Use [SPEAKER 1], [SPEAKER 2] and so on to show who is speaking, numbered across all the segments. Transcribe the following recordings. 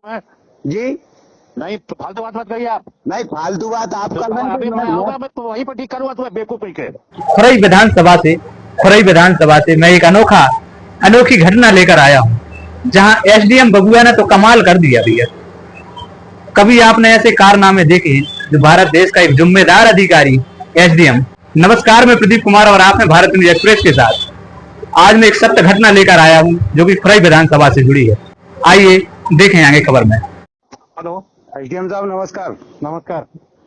[SPEAKER 1] जी
[SPEAKER 2] नहीं तो फालतू बात मत करिए आप।
[SPEAKER 1] नहीं, फालतू बात आप कर रहे
[SPEAKER 2] अभी मैं
[SPEAKER 1] हैं।
[SPEAKER 2] आऊंगा, मैं तो वहीं पर ठीक करूंगा तुम्हें बेवकूफ के।
[SPEAKER 3] खुरई विधानसभा से मैं एक अनोखी घटना लेकर आया हूँ, जहाँ एसडीएम बबुआ ने तो कमाल कर दिया भैया। कभी आपने ऐसे कारनामे देखे जो भारत देश का एक जिम्मेदार अधिकारी एसडीएम। नमस्कार, मैं प्रदीप कुमार और आप हैं भारत न्यूज एक्सप्रेस के साथ। आज मैं एक सत्य घटना लेकर आया हूँ जो कि खुरई विधानसभा से जुड़ी है। आइए देखें आगे खबर में।
[SPEAKER 2] हेलो।
[SPEAKER 1] एसडीएम साहब नमस्कार।
[SPEAKER 2] नमस्कार।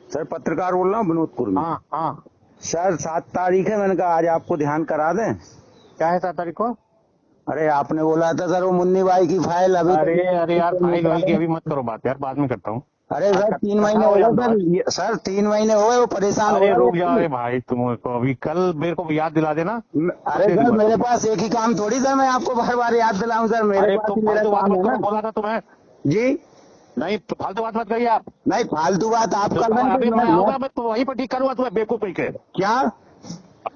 [SPEAKER 1] सर पत्रकार बोल रहा हूँ विनोदपुर में।
[SPEAKER 2] हाँ हाँ।
[SPEAKER 1] सर 7 तारीख है, मैंने कहा आज आपको ध्यान करा दें।
[SPEAKER 2] क्या है 7 तारीख को?
[SPEAKER 1] अरे आपने बोला था सर वो मुन्नी बाई की फाइल अभी
[SPEAKER 2] अरे अरे यार, फाइल वाइल की अभी मत करो बात यार, बाद में करता हूँ।
[SPEAKER 1] अरे सर 3 महीने हो गए सर 3 महीने हो गए, वो परेशान हो
[SPEAKER 2] अरे रुक
[SPEAKER 1] गए।
[SPEAKER 2] जाओ रे भाई, तुमको अभी कल मेरे को याद दिला देना।
[SPEAKER 1] अरे सर मेरे पास एक ही काम थोड़ी सर, मैं आपको बार बार याद दिलाऊं सर, मेरे
[SPEAKER 2] अरे
[SPEAKER 1] पास
[SPEAKER 2] तुम
[SPEAKER 1] ही मेरा
[SPEAKER 2] फालतू बात
[SPEAKER 1] काम
[SPEAKER 2] मत
[SPEAKER 1] है
[SPEAKER 2] करो,
[SPEAKER 1] ना।
[SPEAKER 2] बोला था तुम्हें।
[SPEAKER 1] जी
[SPEAKER 2] नहीं तो फालतू बात मत करिए आप।
[SPEAKER 1] नहीं, फालतू बात आप कर रहे
[SPEAKER 2] अभी मैं
[SPEAKER 1] हैं।
[SPEAKER 2] आऊंगा, मैं तो वहीं पर ठीक करूंगा तुम्हें बेवकूफ के।
[SPEAKER 1] क्या?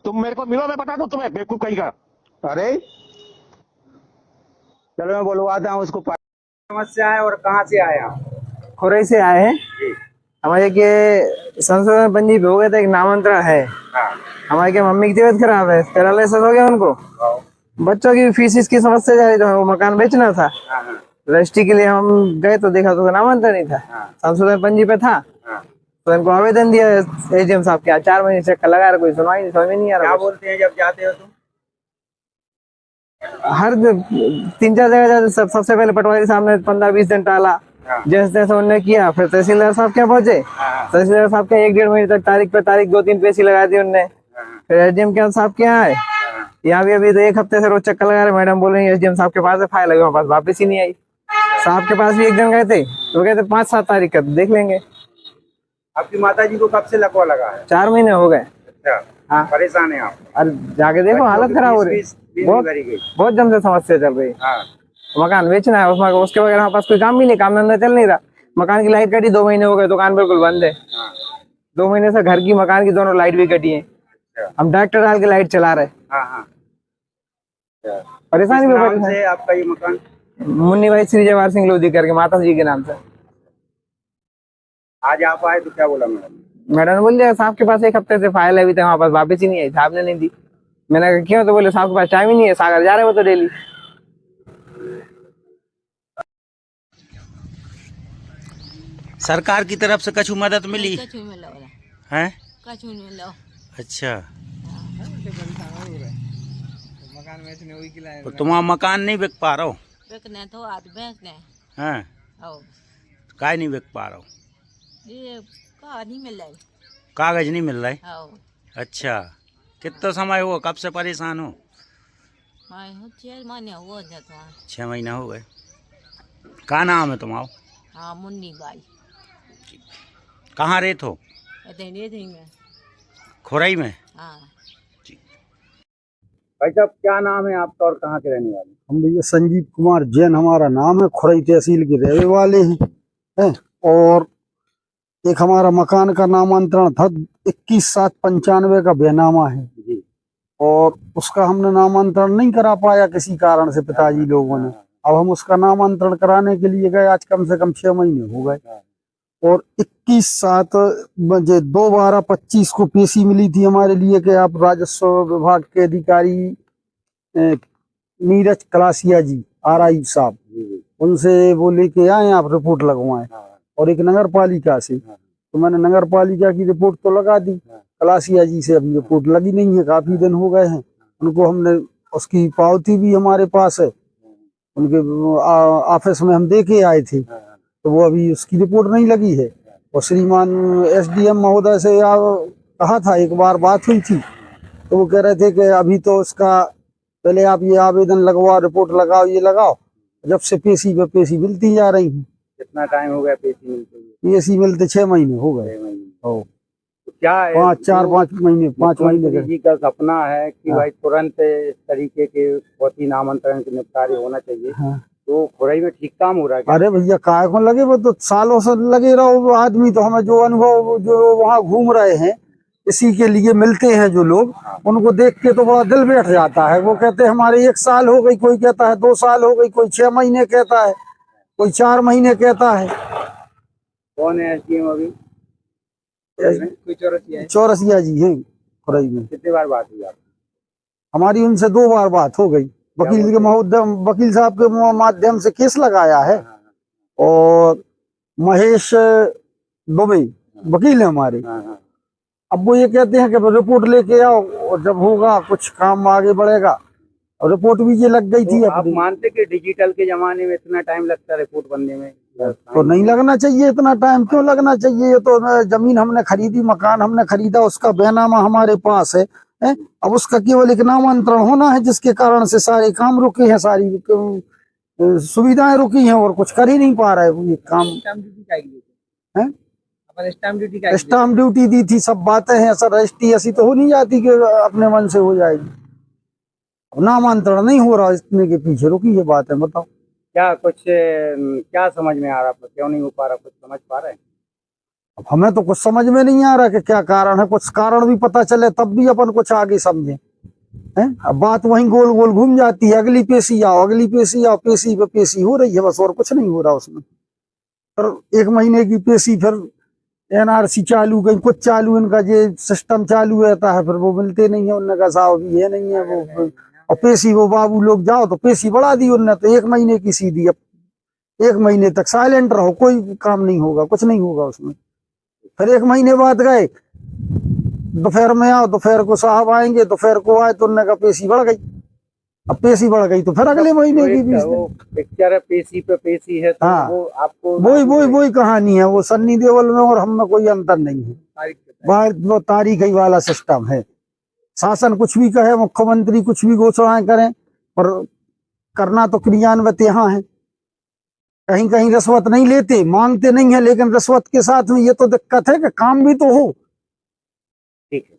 [SPEAKER 2] तुम मेरे को मिलो, मैं बता दूं तुम्हें बेवकूफ कहीं का।
[SPEAKER 1] अरे चलो मैं बुलवाता हूँ उसको। समस्या है और कहाँ से आए आप?
[SPEAKER 4] खुरई से आए हैं। हमारे के संशोधन पंजीब हो गया था, एक नामांतरण है। हमारे के मम्मी की तबीयत खराब है, पैरालिसिस हो गया उनको। बच्चों की फीस की समस्या जा रही, तो वो मकान बेचना था। रजिस्ट्री के लिए हम गए तो देखा तो नामांतरण नहीं था, संशोधन पंजी पे था। तो इनको आवेदन दिया एसडीएम साहब के। 4 महीने चक्कर लगा रहा, कोई सुनवाई नहीं, समझ में नहीं आ रहा।
[SPEAKER 1] क्या बोलते हैं जब जाते हो तुम?
[SPEAKER 4] हर 3-4 जगह जाते, सबसे पहले पटवारी साहब ने 15-20 दिन टाला। जैसे तैसे उन्होंने किया, फिर तहसीलदार साहब क्या पहुंचे। तहसीलदार साहब के 1-1.5 महीने तक तारीख पे तारीख 2-3 पेशी लगा दी उनने। फिर एसडीएम के साहब के यहाँ आए, यहाँ भी अभी तो 1 हफ्ते से रोज चक्कर लगा रहे। मैडम बोल रही है एसडीएम साहब के पास है फाइल, लगी वहाँ पास वापस ही नहीं आई। साहब के पास भी एक दिन गए थे, तो कहते 5-7 तारीख का देख लेंगे।
[SPEAKER 1] आपकी माता जी को कब से लकवा लगा है?
[SPEAKER 4] 4 महीने हो गए।
[SPEAKER 1] अच्छा,
[SPEAKER 4] हाँ
[SPEAKER 1] परेशान है आप?
[SPEAKER 4] अरे जाके देखो, हालत खराब हो रही है, बहुत जम से समस्या चल रही है। मकान बेचना है, उसमें उसके बगैर हमारे पास कोई काम भी नहीं, काम धंधा चल नहीं रहा। मकान की लाइट कटी 2 महीने हो गए, दुकान बिल्कुल बंद है। 2 महीने से घर की मकान की दोनों लाइट भी कटी है। हम ट्रैक्टर डाल के लाइट चला रहे। परेशानी भी परेशान
[SPEAKER 1] है। आपका ये मकान
[SPEAKER 4] मुन्नी भाई श्री जवाहर सिंह लोधी करके माता जी के नाम से।
[SPEAKER 1] आज आप आए तो क्या बोला मैडम?
[SPEAKER 4] मैडम ने बोल दिया साहब के पास 1 हफ्ते से फाइल है, अभी तक हमारे पास वापस ही नहीं आई, साहब ने नहीं दी। मैंने कहा क्यों, तो बोले साहब के पास टाइम ही नहीं है, सागर जा रहे हो तो डेली।
[SPEAKER 5] सरकार की तरफ से कछु मदद मिली है? अच्छा, तो तुम्हारा मकान नहीं बिक पा रहा हो?
[SPEAKER 6] तो आज बेचने
[SPEAKER 5] हैं? काय नहीं बिक पा रहा हो?
[SPEAKER 6] ये नहीं मिल रहा है,
[SPEAKER 5] कागज नहीं मिल रहा है। अच्छा, कितना समय हुआ, कब से परेशान हो?
[SPEAKER 6] 6 महीने हुआ जाता।
[SPEAKER 5] 6 महीना हो गए। क्या नाम है तुम्हारा?
[SPEAKER 6] हाँ, मुन्नी बाई।
[SPEAKER 5] कहाँ रहते हो?
[SPEAKER 6] में
[SPEAKER 5] खुरई में।
[SPEAKER 6] हाँ।
[SPEAKER 1] भाई साहब क्या नाम है आपका और कहाँ के रहने वाले?
[SPEAKER 7] हम भैया संजीव कुमार जैन हमारा नाम है, खुरई तहसील के रहने वाले हैं। और एक हमारा मकान का नामांतरण था 21/7/95 का बेनामा है जी, और उसका हमने नामांतरण नहीं करा पाया किसी कारण से पिताजी लोगों ने। अब हम उसका नामांतरण कराने के लिए गए, आज कम से कम 6 महीने हो गए। और 21/7/2/12/25 को पेशी मिली थी हमारे लिए कि आप राजस्व विभाग के अधिकारी नीरज कलासिया जी RI साहब, उनसे वो लेके आए आप रिपोर्ट लगवाएं। और एक नगर पालिका से, तो मैंने नगर पालिका की रिपोर्ट तो लगा दी, कलासिया जी से अभी रिपोर्ट लगी नहीं है, काफी दिन हो गए हैं। उनको हमने उसकी पावती भी हमारे पास है, उनके ऑफिस में हम दे के आए थे, तो वो अभी उसकी रिपोर्ट नहीं लगी है। और श्रीमान SDM महोदय से कहा था, एक बार बात हुई थी, तो वो कह रहे थे कि अभी तो उसका पहले आप ये आवेदन लगवाओ, रिपोर्ट लगाओ, ये लगाओ। जब से पेशी पे पेशी मिलती जा रही है।
[SPEAKER 1] कितना टाइम हो गया पेशी मिलते हुए?
[SPEAKER 7] पेशी मिलते 6 महीने हो गए।
[SPEAKER 1] 6 महीने।
[SPEAKER 7] तो
[SPEAKER 1] क्या है
[SPEAKER 7] 5 महीने 5 महीने
[SPEAKER 1] जी का सपना है कि भाई तुरंत इस तरीके के बहुत ही नामांतरण के निपटारे होना चाहिए। तो खुरई में ठीक काम हो रहा है?
[SPEAKER 7] अरे भैया काय को लगे, वो तो सालों से लगे रहो आदमी। तो हमें जो अनुभव जो वहाँ घूम रहे हैं, इसी के लिए मिलते हैं जो लोग, उनको देख के तो बड़ा दिल बैठ जाता है। वो कहते हैं हमारे 1 साल हो गई, कोई कहता है 2 साल हो गई, कोई 6 महीने कहता है। कोई 4 महीने कहता है।
[SPEAKER 1] कौन है एसडीएम अभी? कोई चौरसिया है?
[SPEAKER 7] चौरसिया जी हैं खुरई में।
[SPEAKER 1] कितनी बार बात हुई आप?
[SPEAKER 7] हमारी उनसे 2 बार बात हो गई। वकील के वकील साहब के माध्यम से केस लगाया है। और महेश दुबे वकील है हमारे। अब वो ये कहते हैं कि रिपोर्ट लेके आओ और जब होगा कुछ काम आगे बढ़ेगा। और रिपोर्ट भी ये लग गई थी।
[SPEAKER 1] आप मानते कि डिजिटल के जमाने में इतना टाइम लगता है रिपोर्ट बनने में?
[SPEAKER 7] तो नहीं लगना चाहिए इतना टाइम। क्यों लगना चाहिए? ये तो जमीन हमने खरीदी, मकान हमने खरीदा, उसका बैनामा हमारे पास है। अब उसका केवल एक नामांतरण होना है, जिसके कारण से सारे काम रुके हैं, सारी सुविधाएं रुकी हैं और कुछ कर ही नहीं पा रहा है ये काम। स्टाम्प ड्यूटी दी थी, सब बातें हैं। सर रजिस्ट्री ऐसी तो हो नहीं जाती कि अपने मन से हो जाएगी। नामांतरण नहीं हो रहा, इतने के पीछे रुकी ये बात है। बताओ
[SPEAKER 1] क्या कुछ क्या समझ में आ रहा? क्यों नहीं हो पा रहा? कुछ समझ पा रहे हैं?
[SPEAKER 7] अब हमें तो कुछ समझ में नहीं आ रहा कि क्या कारण है। कुछ कारण भी पता चले तब भी अपन कुछ आगे समझे। अब बात वहीं गोल गोल घूम जाती है। अगली पेशी आओ, अगली पेशी आओ, पेशी पे पेशी हो रही है बस, और कुछ नहीं हो रहा उसमें। फिर 1 महीने की पेशी, फिर एनआरसी चालू, कहीं कुछ चालू, इनका ये सिस्टम चालू रहता है। फिर वो मिलते नहीं है। उनने कहा साहब ये नहीं है वो। और पेशी वो बाबू लोग जाओ तो पेशी बढ़ा दी उनने, तो 1 महीने की सीधी। अब 1 महीने तक साइलेंट रहो, कोई काम नहीं होगा, कुछ नहीं होगा उसमें। फिर 1 महीने बाद गए, दोपहर में आओ, दोपहर को साहब आएंगे, दोपहर को आए तो उन्होंने कहा पेशी बढ़ गई। अब पेशी बढ़ गई तो फिर अगले महीने की
[SPEAKER 1] पिक्चर है, पेशी पे पेशी है। तो
[SPEAKER 7] हाँ,
[SPEAKER 1] वो आपको
[SPEAKER 7] वही कहानी है। वो सन्नी देओल में और हम में कोई अंतर नहीं है। वो तारीख ही वाला सिस्टम है। शासन कुछ भी कहे, मुख्यमंत्री कुछ भी घोषणाएं करें, पर करना तो क्रियान्वित यहाँ है। कहीं कहीं रिश्वत नहीं लेते, मांगते नहीं है, लेकिन रिश्वत के साथ में ये तो दिक्कत है कि काम भी तो हो।
[SPEAKER 1] ठीक है।